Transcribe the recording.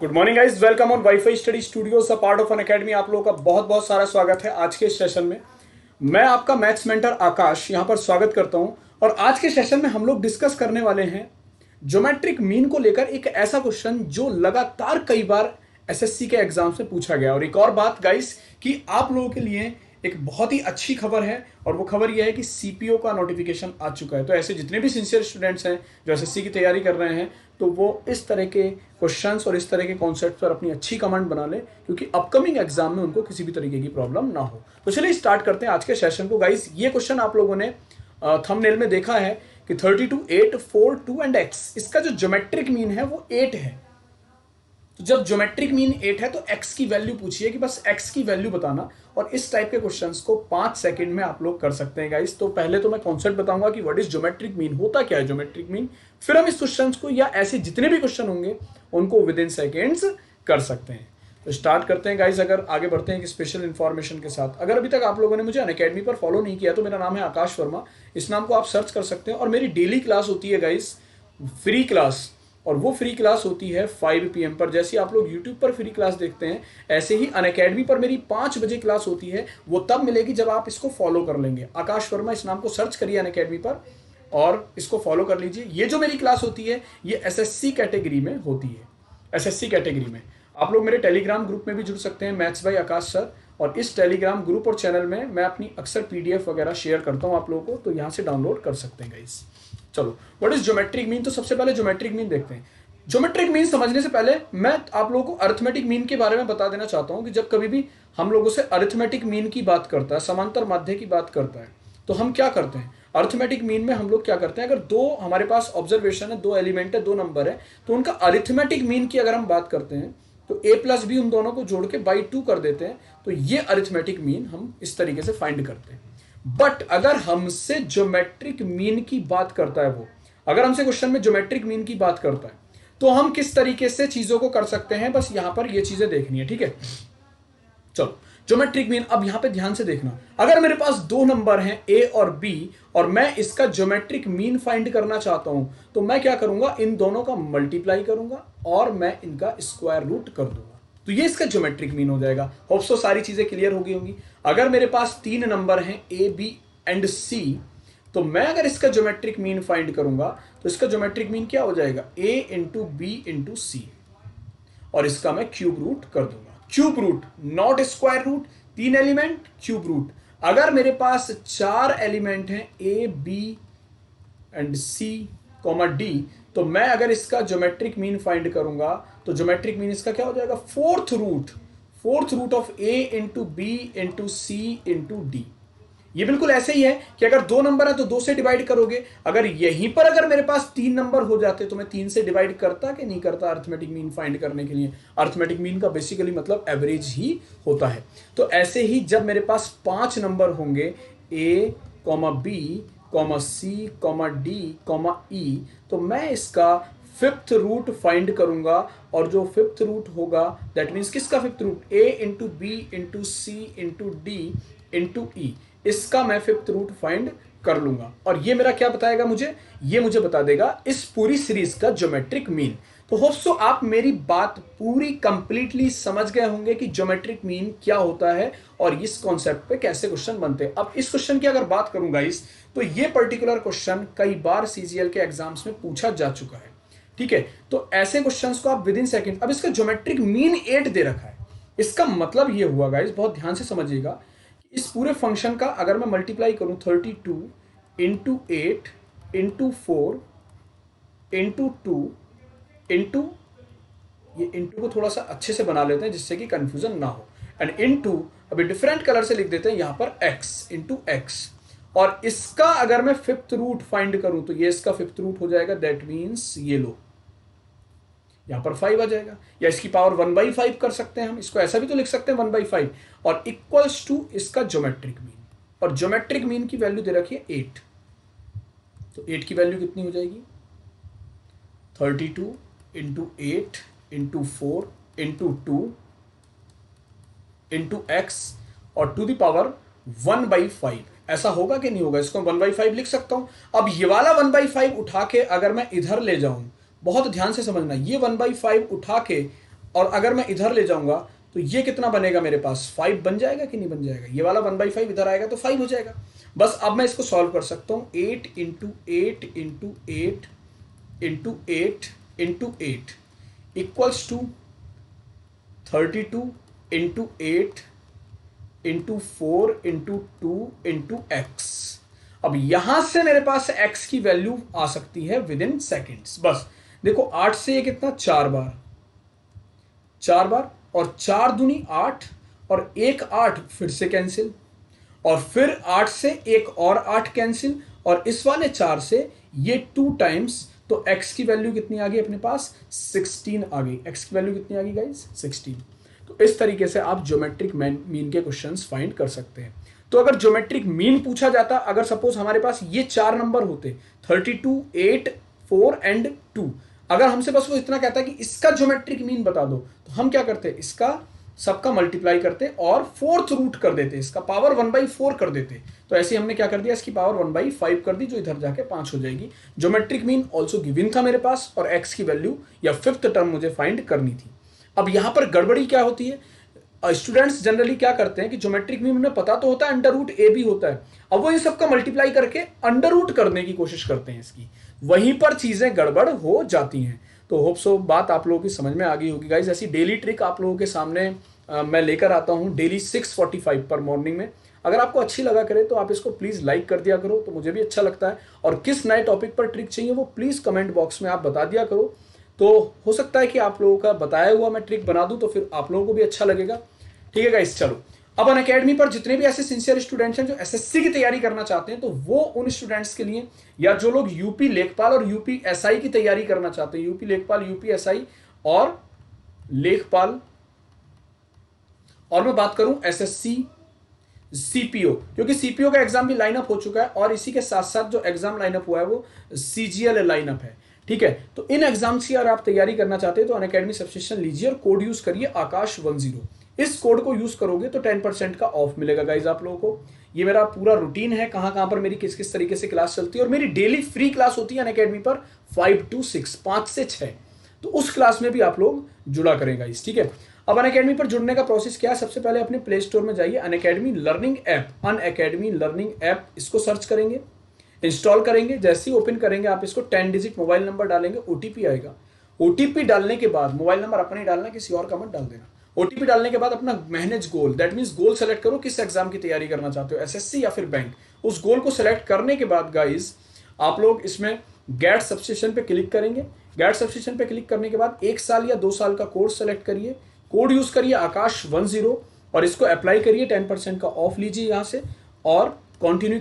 Good morning guys, welcome on WiFi study studios, a part of an academy. आप लोगों का बहुत बहुत सारा स्वागत है आज के सेशन में। मैं आपका मैथ्स मेंटर आकाश यहां पर स्वागत करता हूं। और आज के सेशन में हम लोग डिस्कस करने वाले हैं ज्योमेट्रिक मीन को लेकर एक ऐसा क्वेश्चन जो लगातार कई बार एसएससी के एग्जाम से पूछा गया। और एक और बात गाइस कि आप लोगों के लिए एक बहुत ही अच्छी खबर है, और वो खबर यह है कि सीपीओ का नोटिफिकेशन आ चुका है। तो ऐसे जितने भी सिंसियर स्टूडेंट्स हैं जो एसएससी की तैयारी कर रहे हैं, तो वो इस तरह के क्वेश्चंस और इस तरह के कॉन्सेप्ट पर अपनी अच्छी कमेंट बना ले, क्योंकि अपकमिंग एग्जाम में उनको किसी भी तरीके की प्रॉब्लम ना हो। तो चलिए स्टार्ट करते हैं आज के सेशन को। गाइस, ये क्वेश्चन आप लोगों ने थंबनेल में देखा है कि 32, 8, 4, 2 एंड x, इसका जो ज्योमेट्रिक मीन है वो 8 है। तो जब ज्योमेट्रिक मीन 8 है तो x की वैल्यू पूछिए कि बस x की वैल्यू बताना। और इस टाइप के क्वेश्चंस को 5 सेकंड में आप लोग कर सकते हैं गाइस। तो पहले तो मैं कॉन्सेप्ट बताऊंगा कि व्हाट इज ज्योमेट्रिक मीन, होता क्या है ज्योमेट्रिक मीन। फिर हम इस क्वेश्चंस को या ऐसे जितने भी क्वेश्चन होंगे उनको विद इन सेकेंड्स कर सकते हैं। तो स्टार्ट करते हैं गाइस। अगर आगे बढ़ते हैं कि स्पेशल इन्फॉर्मेशन के साथ, अगर अभी तक आप लोगों ने मुझे अनअकैडमी पर फॉलो नहीं किया तो मेरा नाम है आकाश वर्मा। इस नाम को आप सर्च कर सकते हैं। और मेरी डेली क्लास होती है गाइस, फ्री क्लास। और वो फ्री क्लास होती है 5 PM पर। जैसे आप लोग YouTube पर फ्री क्लास देखते हैं, ऐसे ही अनअकैडमी पर मेरी 5 बजे क्लास होती है। वो तब मिलेगी जब आप इसको फॉलो कर लेंगे। आकाश वर्मा इस नाम को सर्च करिए अनअकैडमी पर और इसको फॉलो कर लीजिए। ये जो मेरी क्लास होती है ये एसएससी कैटेगरी में होती है। एसएससी कैटेगरी में आप लोग मेरे टेलीग्राम ग्रुप में भी जुड़ सकते हैं, मैथ्स बाय आकाश सर। और इस टेलीग्राम ग्रुप और चैनल में मैं अपनी अक्सर पीडीएफ वगैरह शेयर करता हूँ आप लोगों को, तो यहाँ से डाउनलोड कर सकते हैं गाइस। चलो, व्हाट इज ज्योमेट्रिक मीन। तो सबसे पहले ज्योमेट्रिक मीन देखते हैं। ज्योमेट्रिक मीन समझने से पहले मैं आप लोगों को अरिथमेटिक मीन के बारे में बता देना चाहता हूं कि जब कभी भी हम लोगों से अरिथमेटिक मीन की बात करता है, समांतर माध्य की बात करता है, तो हम क्या करते हैं। अरिथमेटिक मीन में हम लोग क्या करते हैं, अगर दो हमारे पास ऑब्जर्वेशन है, दो एलिमेंट है, दो नंबर है, तो उनका अरिथमेटिक मीन की अगर हम बात करते हैं तो a प्लस बी उन दोनों को जोड़ के बाई 2 कर देते हैं। तो ये अरिथमेटिक मीन हम इस तरीके से फाइंड करते हैं। बट अगर हमसे ज्योमेट्रिक मीन की बात करता है वो, अगर हमसे क्वेश्चन में ज्योमेट्रिक मीन की बात करता है, तो हम किस तरीके से चीजों को कर सकते हैं, बस यहां पर ये चीजें देखनी है। ठीक है, चलो ज्योमेट्रिक मीन। अब यहां पे ध्यान से देखना, अगर मेरे पास दो नंबर हैं a और b और मैं इसका ज्योमेट्रिक मीन फाइंड करना चाहता हूं, तो मैं क्या करूंगा, इन दोनों का मल्टीप्लाई करूंगा और मैं इनका स्क्वायर रूट कर दूंगा। तो ये इसका ज्योमेट्रिक मीन हो जाएगा। होप सो सारी चीजें क्लियर हो गई होंगी। अगर मेरे पास तीन नंबर हैं a, b एंड c, तो मैं अगर इसका ज्योमेट्रिक मीन फाइंड करूंगा तो इसका ज्योमेट्रिक मीन क्या हो जाएगा, a into B into C, और इसका मैं क्यूब रूट कर दूंगा। Cube root, not square root. तीन एलिमेंट, क्यूब रूट। अगर मेरे पास चार एलिमेंट हैं A, B and C comma D, तो मैं अगर इसका ज्योमेट्रिक मीन फाइंड करूंगा तो ज्योमेट्रिक मीन इसका क्या हो जाएगा, fourth root. Fourth root of A into B into C into D. ये बिल्कुल ऐसे ही है कि अगर दो नंबर है तो दो से डिवाइड करोगे। अगर यहीं पर अगर मेरे पास तीन नंबर हो जाते तो मैं तीन से डिवाइड करता कि नहीं करता अर्थमेटिक मीन फाइंड करने के लिए। अर्थमेटिक मीन का बेसिकली मतलब एवरेज ही होता है। तो ऐसे ही जब मेरे पास पांच नंबर होंगे, ए कॉमा बी कॉमा सी कॉमा डी कॉमा ई, तो मैं इसका फिफ्थ रूट फाइंड करूंगा। और जो फिफ्थ रूट होगा दैट मीन्स किसका फिफ्थ रूट, ए into B into C into D into ई, इसका मैं फिफ्थ रूट फाइंड कर लूंगा। और ये मेरा क्या बताएगा मुझे, ये मुझे बता देगा इस पूरी सीरीज का ज्योमेट्रिक मीन। तो होप सो आप मेरी बात पूरी कंप्लीटली समझ गए होंगे कि ज्योमेट्रिक मीन क्या होता है और इस कॉन्सेप्ट पे कैसे क्वेश्चन बनते हैं। अब इस क्वेश्चन की अगर बात करूंगा इस, तो ये पर्टिकुलर क्वेश्चन कई बार सीजीएल के एग्जाम्स में पूछा जा चुका है। ठीक है, तो ऐसे क्वेश्चंस को आप विद इन सेकेंड, अब इसका ज्योमेट्रिक मीन 8 दे रखा है। इसका मतलब ये हुआ गाइस, बहुत ध्यान से समझिएगा, इस पूरे फंक्शन का अगर मैं मल्टीप्लाई करूं 32 इंटू 8 इंटू 4 इंटू 2 इंटू, ये इंटू को थोड़ा सा अच्छे से बना लेते हैं जिससे कि कंफ्यूजन ना हो, एंड इंटू अभी डिफरेंट कलर से लिख देते हैं यहां पर x इंटू एक्स। और इसका अगर मैं फिफ्थ रूट फाइंड करूं तो ये इसका फिफ्थ रूट हो जाएगा, दैट मीन्स ये लो यहां पर 5 आ जाएगा। या इसकी पावर 1/5 कर सकते हैं हम, इसको ऐसा भी तो लिख सकते हैं 1/5, और इक्वल्स टू इसका ज्योमेट्रिक मीन। और ज्योमेट्रिक मीन की वैल्यू दे रखी है 8। तो 8 की वैल्यू कितनी हो जाएगी, 32 into 8 into 4 into 2 into x और टू द पावर 1/5। ऐसा होगा कि नहीं होगा, इसको 1/5 लिख सकता हूं। अब ये वाला 1/5 उठा के अगर मैं इधर ले जाऊं, बहुत ध्यान से समझना, ये 1/5 उठा के और अगर मैं इधर ले जाऊंगा तो ये कितना बनेगा मेरे पास, 5 बन जाएगा कि नहीं बन जाएगा, ये वाला 1/5 इधर आएगा तो 5 हो जाएगा। बस अब मैं इसको सॉल्व कर सकता हूँ, 8 into 8 into 8 into 8 into 8 equals to 32 into 8 into 4 into 2 into X. अब यहां से मेरे पास x की वैल्यू आ सकती है विद इन सेकेंड्स। बस देखो 8 से ये कितना, 4 बार, 4 बार, और 4 दूनी 8 और 1 8 फिर से कैंसिल, और फिर 8 से एक और 8 कैंसिल, और इस वाले 4 से ये 2 टाइम्स, तो x की वैल्यू कितनी आ गई अपने पास, 16 आ गई। x की वैल्यू कितनी आ गई गाइस, 16। तो इस तरीके से आप ज्योमेट्रिक मीन के क्वेश्चंस फाइंड कर सकते हैं। तो अगर ज्योमेट्रिक मीन पूछा जाता, अगर सपोज हमारे पास ये 4 नंबर होते 32, 8, 4 एंड 2, अगर हमसे बस वो इतना कहता है कि इसका ज्योमेट्रिक मीन बता दो, तो हम क्या करते, इसका सबका मल्टीप्लाई करते और 4th रूट कर देते, इसका पावर 1/4 कर देते। तो ऐसे हमने क्या कर दिया, इसकी पावर 1/5 कर दी, जो इधर जाके 5 हो जाएगी। ज्योमेट्रिक मीन ऑल्सो गिवन था मेरे पास, और x की वैल्यू या 5th टर्म मुझे फाइंड करनी थी। अब यहां पर गड़बड़ी क्या होती है, स्टूडेंट्स जनरली क्या करते हैं कि ज्योमेट्रिक मीन उन्हें पता तो होता है अंडर रूट ए भी होता है, अब वो इन सबका मल्टीप्लाई करके अंडर रूट करने की कोशिश करते हैं इसकी, वहीं पर चीजें गड़बड़ हो जाती हैं। तो होप सो बात आप लोगों की समझ में आ गई होगी गाइज। ऐसी डेली ट्रिक आप लोगों के सामने मैं लेकर आता हूं डेली 6:45 पर मॉर्निंग में। अगर आपको अच्छी लगा करे तो आप इसको प्लीज लाइक कर दिया करो, तो मुझे भी अच्छा लगता है। और किस नए टॉपिक पर ट्रिक चाहिए वो प्लीज कमेंट बॉक्स में आप बता दिया करो, तो हो सकता है कि आप लोगों का बताया हुआ मैं ट्रिक बना दूं, तो फिर आप लोगों को भी अच्छा लगेगा। ठीक है गाइस, चलो अब अनअकैडमी पर जितने भी ऐसे सिंसियर स्टूडेंट्स हैं जो एसएससी की तैयारी करना चाहते हैं, तो वो उन स्टूडेंट्स के लिए, या जो लोग यूपी लेखपाल और यूपी एसआई की तैयारी करना चाहते हैं, यूपी लेखपाल, यूपी एसआई और लेखपाल, और मैं बात करूं एसएससी सीपीओ, क्योंकि सीपीओ का एग्जाम भी लाइनअप हो चुका है, और इसी के साथ साथ जो एग्जाम लाइनअप हुआ है वो सीजीएल लाइनअप है। ठीक है, तो इन एग्जाम्स की अगर आप तैयारी करना चाहते हैं तो अनअकैडमी सब्सक्रिप्शन लीजिए और कोड यूज करिए आकाश10। इस कोड को यूज करोगे तो 10% का ऑफ मिलेगा गाइज आप लोगों को। ये मेरा पूरा रूटीन है, कहां कहां पर मेरी किस किस तरीके से क्लास चलती है, और मेरी डेली फ्री क्लास होती है अनअकैडमी पर 5 to 6, 5 से 6। तो उस क्लास में भी आप लोग जुड़ा करें गाइज। ठीक है, अब अनअकैडमी पर जुड़ने का प्रोसेस क्या है, सबसे पहले अपने प्ले स्टोर में जाइए, Unacademy learning app, Unacademy learning app, इसको सर्च करेंगे, इंस्टॉल करेंगे। जैसे ही ओपन करेंगे आप इसको 10 डिजिट मोबाइल नंबर डालेंगे, ओटीपी आएगा। ओटीपी डालने के बाद मोबाइल नंबर अपने ही डालना, किसी और का मत डाल देना। ओटीपी डालने के बाद अपना manage goal, that means goal select करो, किस एग्जाम की तैयारी करना चाहते हो, एसएससी या फिर बैंक। उस गोल को सेलेक्ट करने के बाद गाइज आप लोग इसमें गेट सब्सक्रिप्शन पे क्लिक करेंगे। गेट सब्सक्रिप्शन पे क्लिक करने के बाद 1 साल या 2 साल का कोर्स सेलेक्ट करिए, कोड यूज करिए आकाश10 और इसको अप्लाई करिए, 10% का ऑफ लीजिए यहां से और कंटिन्यू